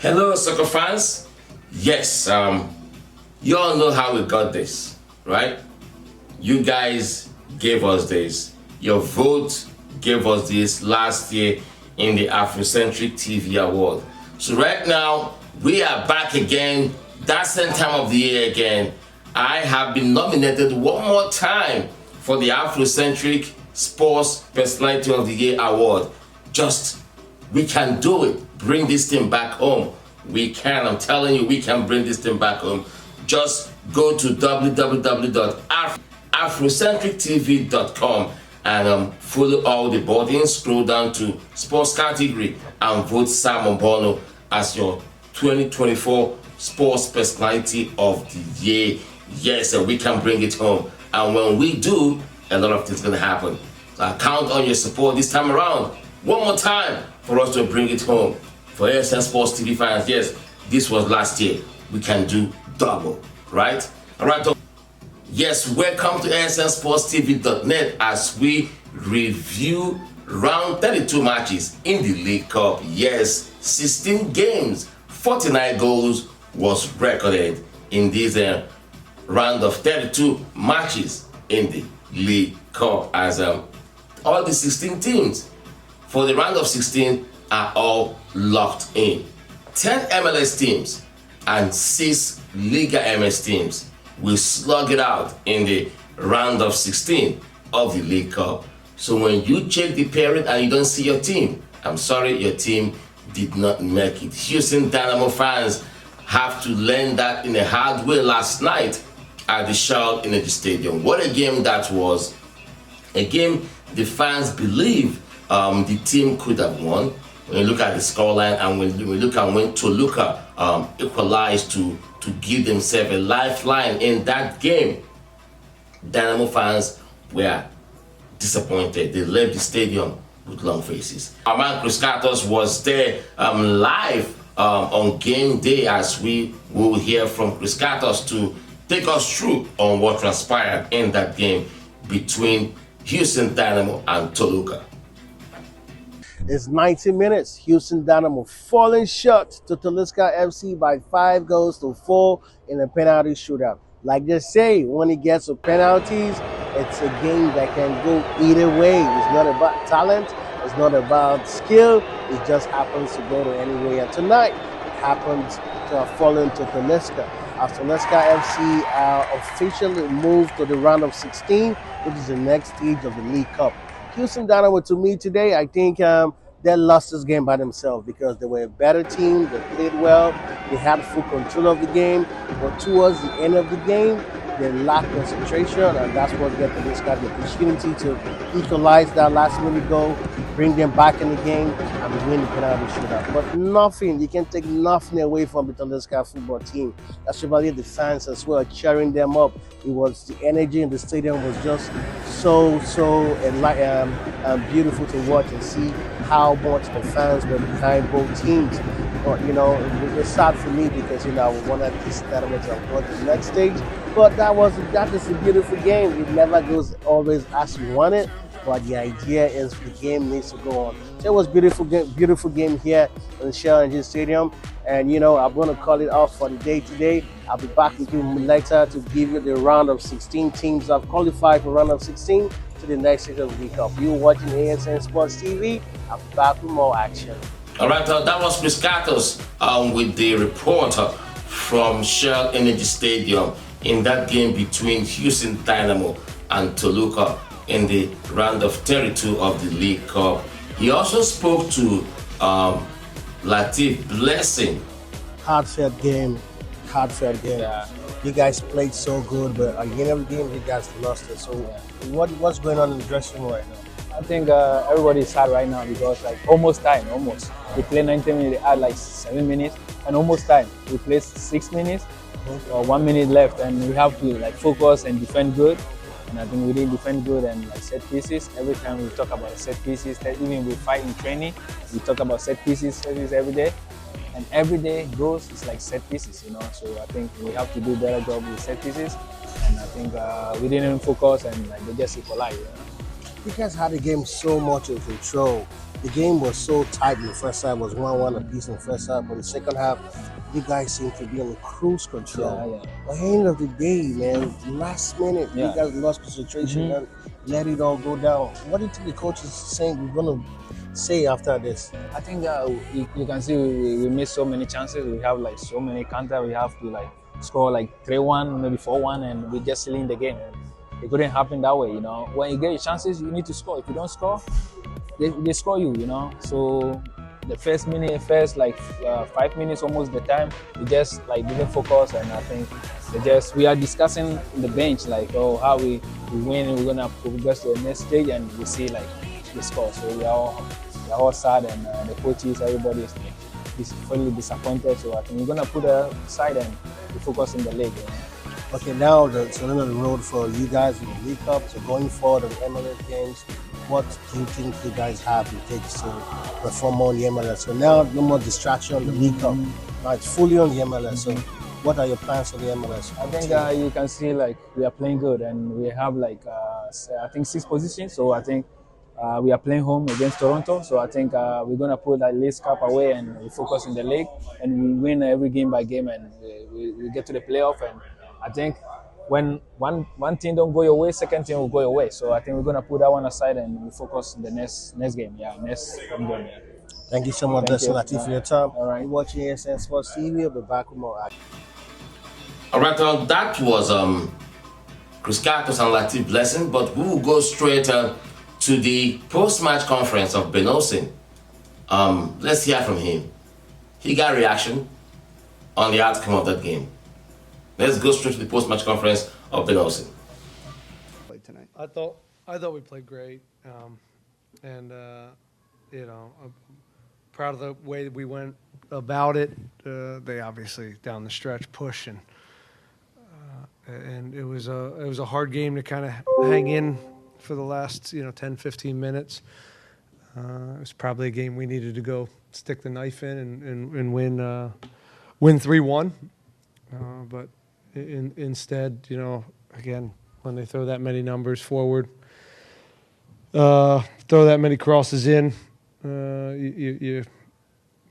Hello, soccer fans. Yes, you all know how we got this, right? You guys gave us this. Your vote gave us this last year in the Afrocentric TV Award. So right now, we are back again. That same time of the year again. I have been nominated one more time for the Afrocentric Sports Personality of the Year Award. We can do it. Bring this thing back home. We can. I'm telling you, we can bring this thing back home. Just go to www.afrocentrictv.com and follow all the buttons. Scroll down to sports category and vote Simon Bono as your 2024 Sports Personality of the Year. Yes, and we can bring it home. And when we do, a lot of things are going to happen. So I count on your support this time around. One more time for us to bring it home. For ASN Sports TV fans, yes, this was last year. We can do double, right? All right. Yes, welcome to ASNSportsTV.net as we review round 32 matches in the League Cup. Yes, 16 games, 49 goals was recorded in this round of 32 matches in the League Cup, as all the 16 teams for the round of 16 are all locked in. 10 MLS teams and 6 Liga MS teams will slug it out in the round of 16 of the League Cup. So when you check the pairing and you don't see your team, I'm sorry, your team did not make it. Houston Dynamo fans have to learn that in a hard way last night at the Shell Energy Stadium. What a game that was. A game the fans believe the team could have won. When you look at the scoreline and when we look at when Toluca equalized to give themselves a lifeline in that game, Dynamo fans were disappointed. They left the stadium with long faces. Our man Chris Cartos was there live on game day, as we will hear from Chris Cartos to take us through on what transpired in that game between Houston Dynamo and Toluca. It's 90 minutes. Houston Dynamo falling short to Toluca FC by 5-4 in a penalty shootout. Like they say, when it gets to penalties, it's a game that can go either way. It's not about talent. It's not about skill. It just happens to go to any way. And tonight, it happens to have fallen to Toluca. As Toluca FC officially moved to the round of 16, which is the next stage of the League Cup. Houston Dynamo, to me today, I think they lost this game by themselves because they were a better team. They played well. They had full control of the game. But towards the end of the game, they lacked concentration, and that's what gave Toluca the opportunity to equalize that last-minute goal, bring them back in the game, and win the penalty shootout. But nothing, you can take nothing away from the Toluca football team. Especially the fans as well, cheering them up. It was the energy in the stadium was just so beautiful to watch and see how much the fans were behind both teams. But it's sad for me because I wanted this Dynamo to have gone to the next stage. But that is a beautiful game. It never goes always as you want it. But the idea is the game needs to go on. So it was beautiful game here in Shell Energy Stadium. And I'm going to call it off for the day today. I'll be back with you later to give you the round of 16 teams that have qualified for round of 16 to the next stage of the League Cup. You're watching ASN Sports TV. I'll be back with more action. All right, that was Chris Cartos with the report from Shell Energy Stadium in that game between Houston Dynamo and Toluca in the round of 32 of the League Cup. He also spoke to Latif Blessing. Heartfelt game. Yeah. You guys played so good, but at the end of the game, you guys lost it. So what's going on in the dressing room right now? I think everybody's sad right now because almost time. We played 90 minutes, they had 7 minutes, and almost time. We played 6 minutes, or 1 minute left, and we have to focus and defend good. And I think we didn't defend good and set pieces. Every time we talk about set pieces, even we fight in training, we talk about set pieces every day. And every day goes is set pieces, So I think we have to do a better job with set pieces. And I think we didn't even focus and they just equalize. You guys had the game so much in control. The game was so tight in the first half. It was 1-1 apiece in the first half, but the second half, you guys seem to be on cruise control. At the end of the day, man, last minute, you guys lost concentration and let it all go down. What do you think the coach is saying we're going to say after this? I think you can see we missed so many chances. We have like so many counter. We have to like score like 3-1, maybe 4-1, and we just sealing the game. It couldn't happen that way, you know. When you get your chances, you need to score. If you don't score, they score you, you know. So the first 5 minutes, almost the time, we just like didn't focus, and I think we are discussing in the bench like, oh, how we win, and we're gonna progress to the next stage, and we see like the score. So we are all sad, and the coaches, everybody is fully disappointed. So I think we're gonna put it aside and we focus in the league. You know? Okay, now it's another road for you guys in the League Cup. So going forward in MLS games, what do you think you guys have it takes to perform on the MLS? So now no more distraction on the League Cup. Now it's fully on the MLS. So what are your plans for the MLS? I think you can see like we are playing good, and we have like I think 6 positions. So I think we are playing home against Toronto. So I think we're gonna put that League Cup away and we focus in the league, and we win every game by game, and we get to the playoff. And I think when one team don't go your way, second team will go your way. So I think we're gonna put that one aside and we focus on the next game. Next home game. Yeah. Thank you so much, Latif, for your time. All right. You're watching ASN Sports TV. We'll be back with more action. All right, that was Chris Cartos and Latif Blessing, but we will go straight to the post-match conference of Ben Olsen. Let's hear from him. He got a reaction on the outcome of that game. Let's go straight to the post-match conference of Ben Olsen. Tonight. I thought we played great, and you know, I'm proud of the way we went about it. They obviously down the stretch push, and it was a hard game to kind of hang in for the last 10, 15 minutes. It was probably a game we needed to go stick the knife in and win 3-1, but. Instead, again, when they throw that many numbers forward, throw that many crosses in,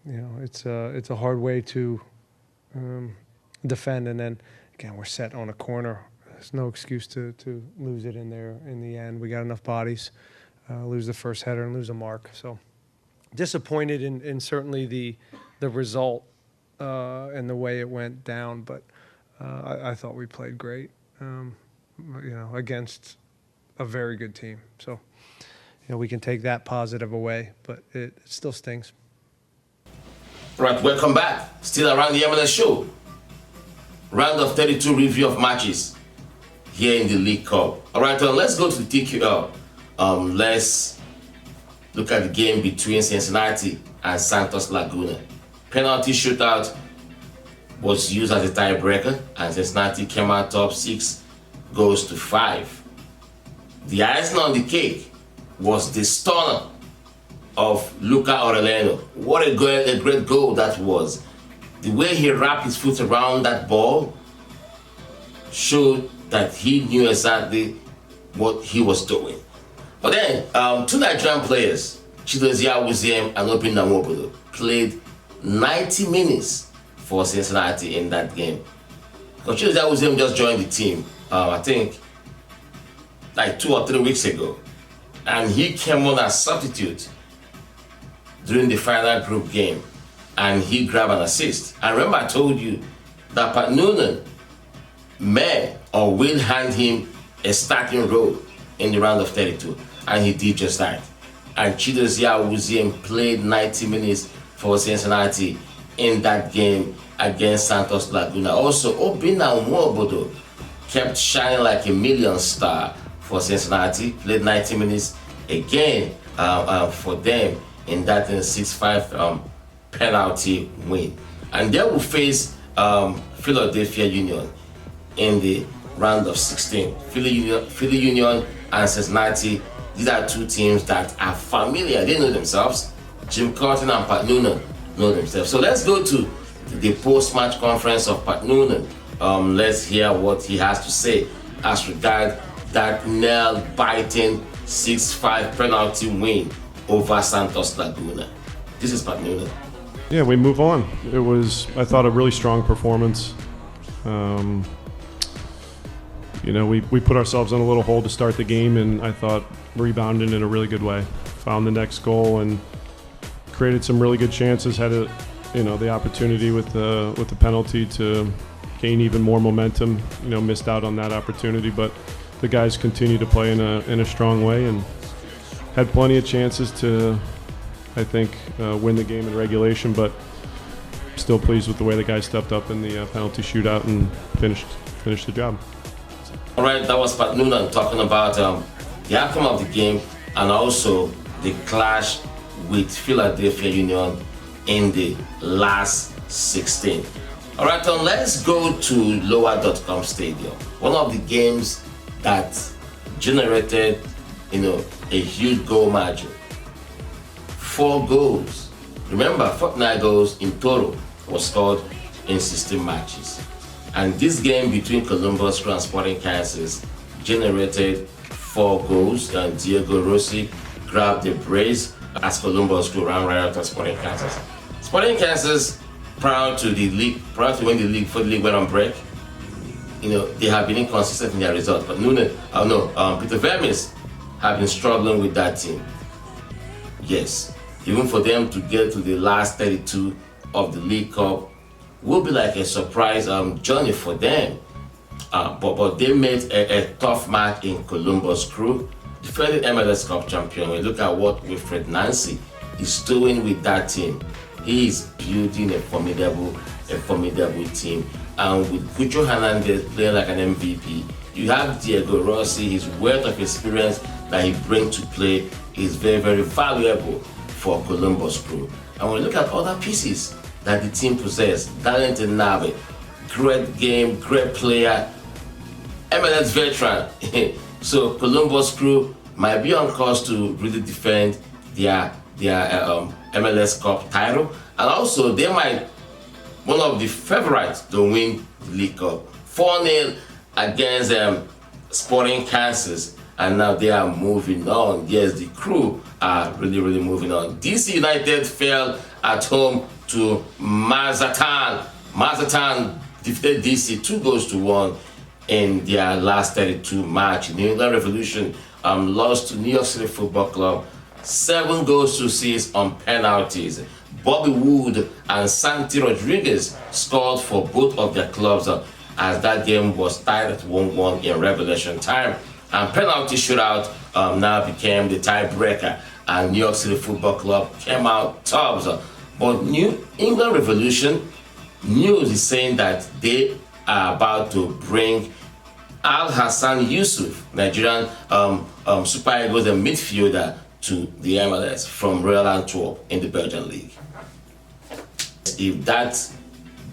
it's a hard way to defend. And then again, we're set on a corner. There's no excuse to lose it in there. In the end, we got enough bodies, lose the first header and lose a mark. So disappointed in certainly the result and the way it went down, but. I thought we played great, against a very good team. So, we can take that positive away, but it still stings. Right, welcome back. Still around the MLS show. Round of 32 review of matches here in the League Cup. All right, let's go to the TQL. Let's look at the game between Cincinnati and Santos Laguna. Penalty shootout was used as a tiebreaker, and Cincinnati came out top 6 goes to 5. The icing on the cake was the stunner of Luca Aureliano. What a great goal that was. The way he wrapped his foot around that ball showed that he knew exactly what he was doing. But then, 2 Nigerian players, Chidozia Awuziem and Obin Namobodo, played 90 minutes for Cincinnati in that game. Because Chidozia Awuziem just joined the team, I think, like 2 or 3 weeks ago. And he came on as substitute during the final group game. And he grabbed an assist. I remember I told you that Pat Noonan may or will hand him a starting role in the round of 32. And he did just that. And Chidozia Awuziem played 90 minutes for Cincinnati in that game against Santos Laguna. Also, Obinna Nwobodo kept shining like a million star for Cincinnati. Played 90 minutes again for them in that 6-5 penalty win. And they will face Philadelphia Union in the round of 16. Philly Union and Cincinnati, these are 2 teams that are familiar. They know themselves. Jim Curtin and Pat Noonan know themselves. So let's go to the post-match conference of Pat Noonan. Let's hear what he has to say as regard that nail-biting 6-5 penalty win over Santos Laguna. This is Pat Noonan. Yeah, we move on. It was, I thought, a really strong performance. We put ourselves in a little hole to start the game, and I thought rebounded in a really good way. Found the next goal and created some really good chances. Had the opportunity with the penalty to gain even more momentum. Missed out on that opportunity, but the guys continued to play in a strong way and had plenty of chances to, I think, win the game in regulation. But still pleased with the way the guys stepped up in the penalty shootout and finished the job. All right, that was Pat Noonan talking about the outcome of the game and also the clash with Philadelphia Union in the last 16. All right, let's go to Lower.com Stadium. One of the games that generated, a huge goal margin. 4 goals. Remember, 49 goals in total was scored in 16 matches. And this game between Columbus Crew and Sporting Kansas generated 4 goals. And Diego Rossi grabbed the brace as Columbus Crew ran right out of Sporting Kansas. Sporting Kansas, prior to win the league, before the league went on break, they have been inconsistent in their results. But Peter Vermes have been struggling with that team. Yes, even for them to get to the last 32 of the League Cup will be like a surprise journey for them. But they made a tough match in Columbus Crew, defending MLS Cup champion. When you look at what Wilfred Nancy is doing with that team, he is building a formidable team. And with Cucho Hernandez playing like an MVP, you have Diego Rossi. His wealth of experience that he brings to play is very, very valuable for Columbus Crew. And when you look at other pieces that the team possess, Darlington Nave, great game, great player, MLS veteran. So Columbus Crew might be on course to really defend their MLS Cup title, and also they might one of the favorites to win the League Cup. 4-0 against Sporting Kansas, and now they are moving on. Yes, the Crew are really, really moving on. DC United fell at home to Mazatlan. Mazatlan defeated DC 2-1 in their last 32 match. New England Revolution lost to New York City Football Club 7-6 on penalties. Bobby Wood and Santi Rodriguez scored for both of their clubs as that game was tied at 1-1 in regulation time. And penalty shootout now became the tiebreaker, and New York City Football Club came out tops. But New England Revolution news is saying that they are about to bring Al Hassan Yusuf, Nigerian Super Eagles and midfielder, to the MLS from Royal Antwerp in the Belgian League. If that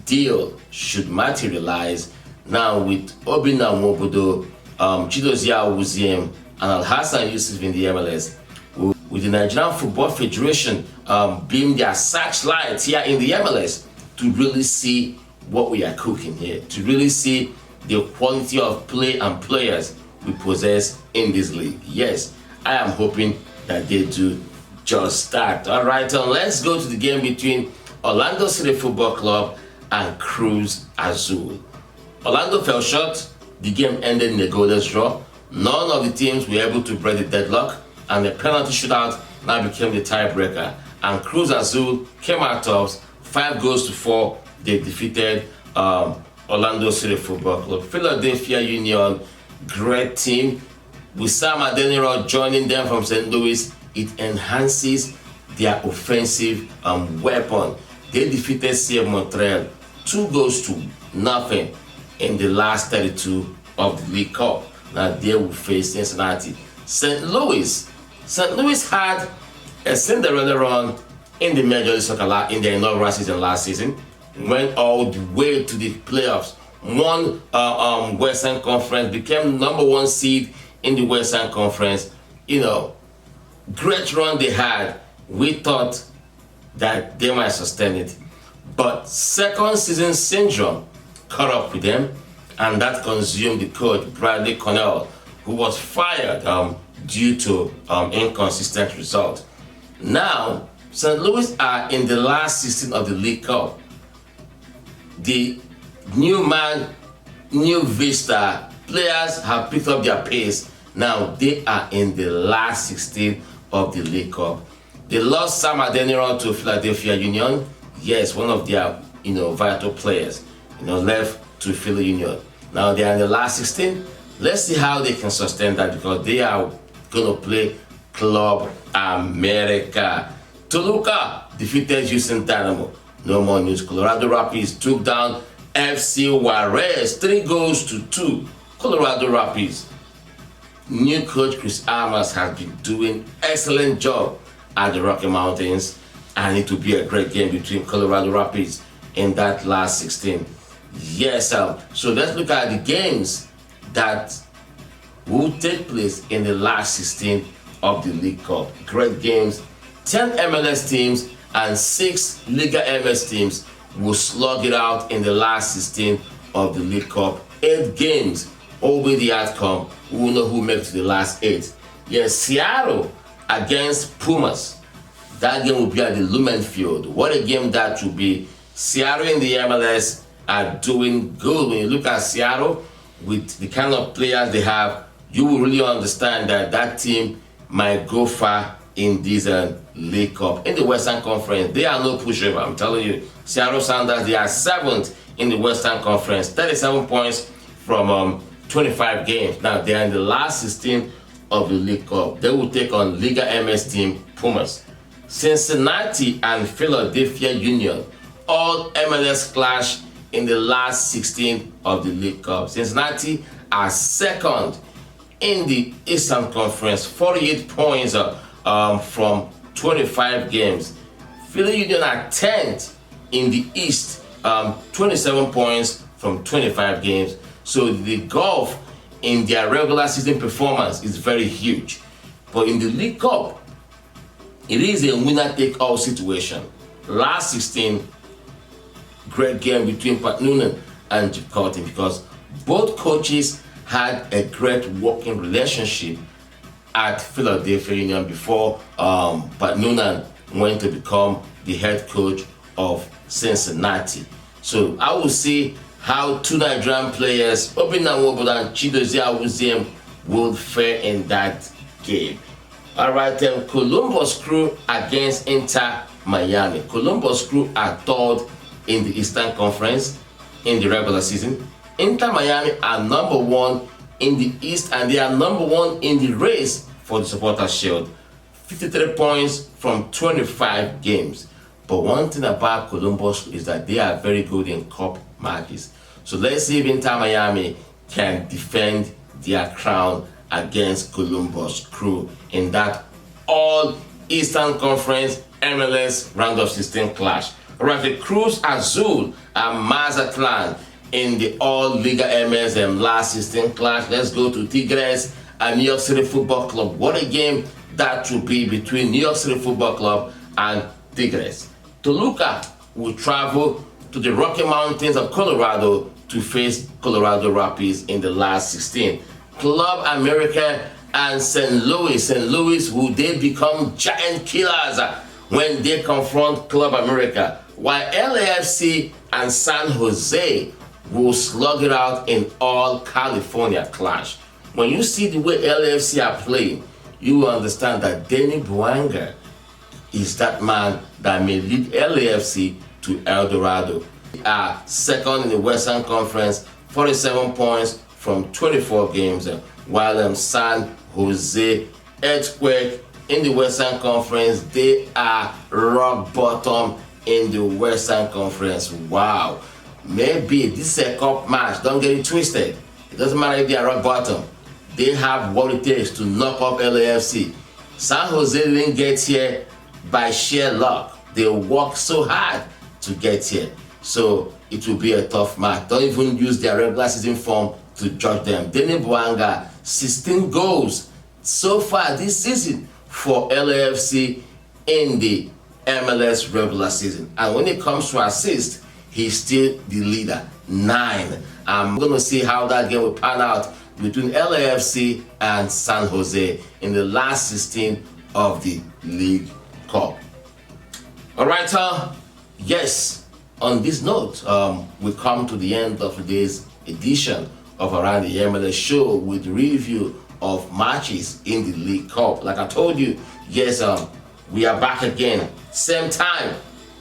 deal should materialize, now with Obina Mobodo, Chidozia Wuziem, and Al Hassan Yusuf in the MLS, with the Nigerian Football Federation being their searchlight here in the MLS to really see what we are cooking here, to really see the quality of play and players we possess in this league. Yes, I am hoping that they do just that. All right, let's go to the game between Orlando City Football Club and Cruz Azul. Orlando fell short. The game ended in a goalless draw. None of the teams were able to break the deadlock, and the penalty shootout now became the tiebreaker. And Cruz Azul came out tops, 5-4. They defeated Orlando City Football Club. Philadelphia Union, great team. With Sam Adeniro joining them from St. Louis, it enhances their offensive weapon. They defeated CF Montreal 2-0 in the last 32 of the League Cup. Now they will face Cincinnati. St. Louis had a Cinderella run in the Major League Soccer in their inaugural season last season. Went all the way to the playoffs. Won Western Conference, became number 1 seed in the Western Conference. Great run they had. We thought that they might sustain it, but second season syndrome caught up with them, and that consumed the coach Bradley Connell, who was fired due to inconsistent result. Now, St. Louis are in the last 16 of the League Cup. The new man, new vista, players have picked up their pace. Now they are in the last 16 of the League Cup. They lost Sam Adeniran to Philadelphia Union. Yes, one of their vital players, left to Philly Union. Now they are in the last 16. Let's see how they can sustain that, because they are going to play Club America. Toluca defeated Houston Dynamo. No more news. Colorado Rapids took down FC Juarez 3-2. Colorado Rapids. New coach Chris Armas has been doing excellent job at the Rocky Mountains, and it will be a great game between Colorado Rapids in that last 16. Yes, so let's look at the games that will take place in the last 16 of the League Cup. Great games. 10 MLS teams and 6 Liga MS teams will slug it out in the last 16 of the League Cup. 8 games will be the outcome. We will know who makes the last 8. Yes, Seattle against Pumas. That game will be at the Lumen Field. What a game that will be. Seattle in the MLS are doing good. When you look at Seattle, with the kind of players they have, you will really understand that that team might go far in this League Cup. In the Western Conference, they are no pushover. I'm telling you, Seattle Sounders, they are 7th in the Western Conference, 37 points from 25 games. Now they are in the last 16 of the League Cup. They will take on Liga MS team Pumas. Cincinnati and Philadelphia Union, all MLS clash in the last 16 of the League Cup. Cincinnati are 2nd in the Eastern Conference, 48 points from 25 games. Philly Union are 10th in the East, 27 points from 25 games. So the gulf in their regular season performance is very huge. But in the League Cup, it is a winner-take-all situation. Last 16, great game between Pat Noonan and Chip Cotton, because both coaches had a great working relationship at Philadelphia Union before Pat Noonan went to become the head coach of Cincinnati. So I will see how 2 Nigerian players, Obinna Nwobodo and Chidozie Awuzie, will fare in that game. All right, Columbus Crew against Inter Miami. Columbus Crew are 3rd in the Eastern Conference in the regular season. Inter Miami are number 1 in the East, and they are number 1 in the race for the Supporters' Shield. 53 points from 25 games. But one thing about Columbus is that they are very good in cup matches. So let's see if Inter Miami can defend their crown against Columbus Crew in that all Eastern Conference MLS round of 16 clash. Alright, the Cruz Azul and Mazatlan in the all Liga MS last 16 clash. Let's go to Tigres and New York City Football Club. What a game that will be between New York City Football Club and Tigres. Toluca will travel to the Rocky Mountains of Colorado to face Colorado Rapids in the last 16. Club America and St. Louis, will they become giant killers when they confront Club America, while LAFC and San Jose will slug it out in all California clash. When you see the way LAFC are playing, you will understand that Danny Buanga is that man that may lead LAFC to El Dorado. They are 2nd in the Western Conference, 47 points from 24 games, while San Jose Earthquake in the Western Conference, they are rock bottom in the Western Conference. Wow. Maybe this is a cup match. Don't get it twisted. It doesn't matter if they are rock bottom. They have what it takes to knock off LAFC. San Jose didn't get here by sheer luck. They worked so hard to get here. So it will be a tough match. Don't even use their regular season form to judge them. Danny Buanga, 16 goals so far this season for LAFC in the MLS regular season. And when it comes to assists, he's still the leader, 9. I'm going to see how that game will pan out between LAFC and San Jose in the last 16 of the League Cup. All right, yes, on this note, we come to the end of today's edition of Around the MLS show with review of matches in the League Cup. Like I told you, yes, we are back again, same time.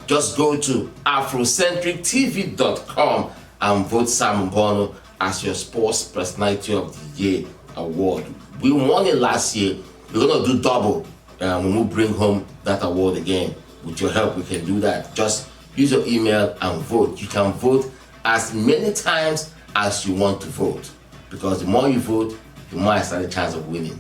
Just go to afrocentrictv.com and vote Simon Bono as your Sports Personality of the Year award. We won it last year. We're gonna do double when we bring home that award again. With your help, we can do that. Just use your email and vote. You can vote as many times as you want to vote, because the more you vote, the more I stand a chance of winning.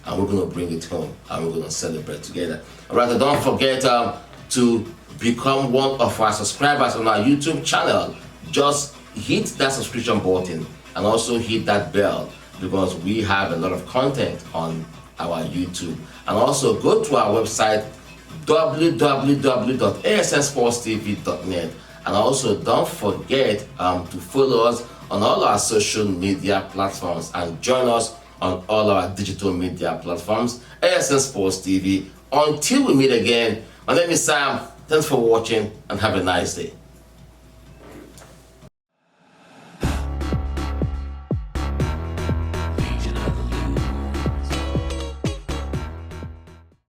And we're gonna bring it home and we're gonna celebrate together. All right, don't forget to become one of our subscribers on our YouTube channel. Just hit that subscription button and also hit that bell, because we have a lot of content on our YouTube. And also go to our website www.asnsportstv.net, and also don't forget to follow us on all our social media platforms and join us on all our digital media platforms, ASN Sports TV. Until we meet again, my name is Sam. Thanks for watching and have a nice day.